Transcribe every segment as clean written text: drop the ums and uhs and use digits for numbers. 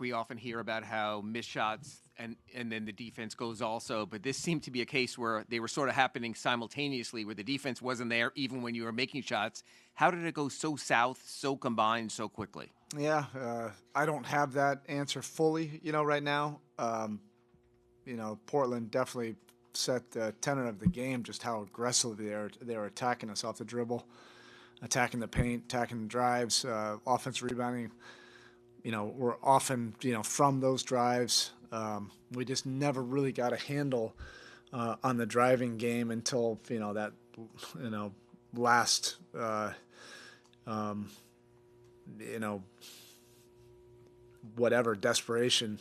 we often hear about how missed shots and then the defense goes also, but this seemed to be a case where they were sort of happening simultaneously, where the defense wasn't there even when you were making shots. How did it go so south, so combined, so quickly? Yeah, I don't have that answer fully, right now. Portland definitely set the tenor of the game, just how aggressively they were attacking us off the dribble, attacking the paint, attacking the drives, offensive rebounding. We're often, from those drives. We just never really got a handle on the driving game until, that, last, whatever desperation,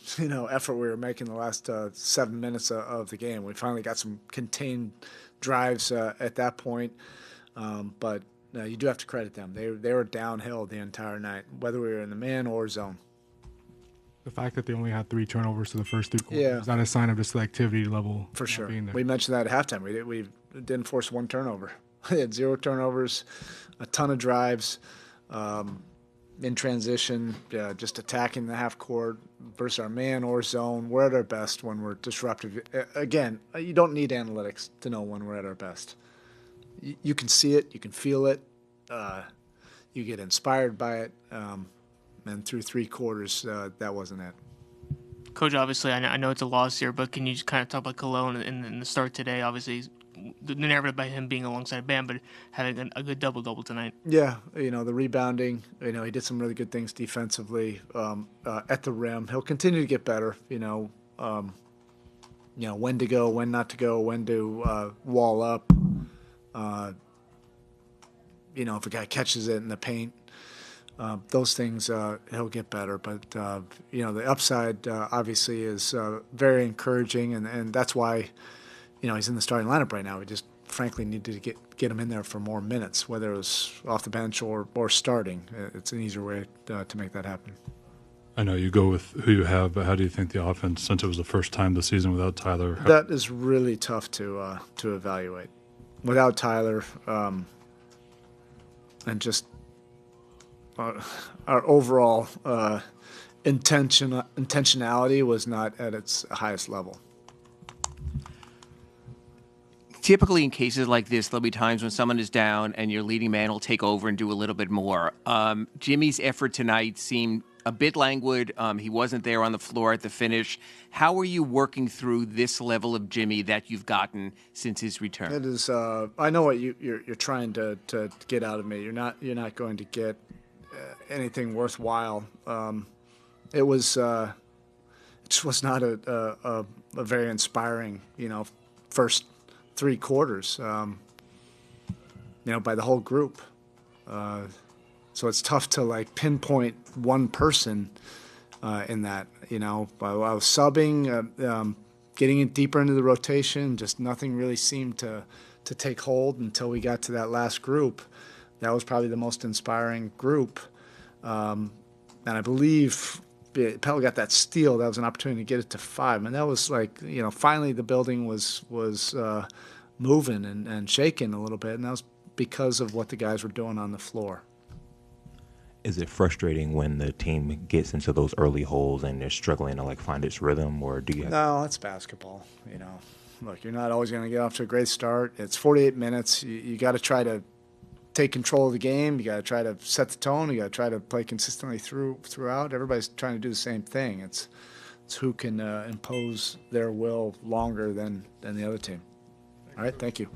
effort we were making the last 7 minutes of the game. We finally got some contained drives at that point, but you do have to credit them. They were downhill the entire night, whether we were in the man or zone. The fact that they only had 3 turnovers to the first 3 quarters is not a sign of the selectivity level. For sure. Being there. We mentioned that at halftime. We didn't force 1 turnover. We had 0 turnovers, a ton of drives. In transition, just attacking the half court versus our man or zone. We're at our best when we're disruptive. Again, you don't need analytics to know when we're at our best. You can see it, you can feel it, you get inspired by it, and through 3 quarters, that wasn't it. Coach, obviously, I know it's a loss here, but can you just kind of talk about Cologne in the start today? Obviously, the narrative about him being alongside Bam, but having a good double-double tonight. Yeah, the rebounding, he did some really good things defensively at the rim. He'll continue to get better, when to go, when not to go, when to wall up. If a guy catches it in the paint, those things he'll get better. But, the upside obviously is very encouraging, and that's why, he's in the starting lineup right now. We just frankly need to get him in there for more minutes, whether it was off the bench or starting. It's an easier way to make that happen. I know you go with who you have, but how do you think the offense, since it was the first time this season without Tyler? That is really tough to evaluate. Without Tyler, and just our overall intentionality was not at its highest level. Typically in cases like this, there'll be times when someone is down and your leading man will take over and do a little bit more. Jimmy's effort tonight seemed a bit languid. He wasn't there on the floor at the finish. How are you working through this level of Jimmy that you've gotten since his return? It is. I know what you're trying to get out of me. You're not going to get anything worthwhile. It just was not a very inspiring, first 3 quarters, by the whole group. So it's tough to pinpoint one person in that. I was subbing, getting it deeper into the rotation. Just nothing really seemed to take hold until we got to that last group. That was probably the most inspiring group. And I believe Pell got that steal. That was an opportunity to get it to 5. And that was finally the building was moving and shaking a little bit. And that was because of what the guys were doing on the floor. Is it frustrating when the team gets into those early holes and they're struggling to find its rhythm, or do you? No, it's basketball. Look, you're not always going to get off to a great start. It's 48 minutes. You got to try to take control of the game. You got to try to set the tone. You got to try to play consistently throughout. Everybody's trying to do the same thing. It's who can impose their will longer than the other team. All right, thank you.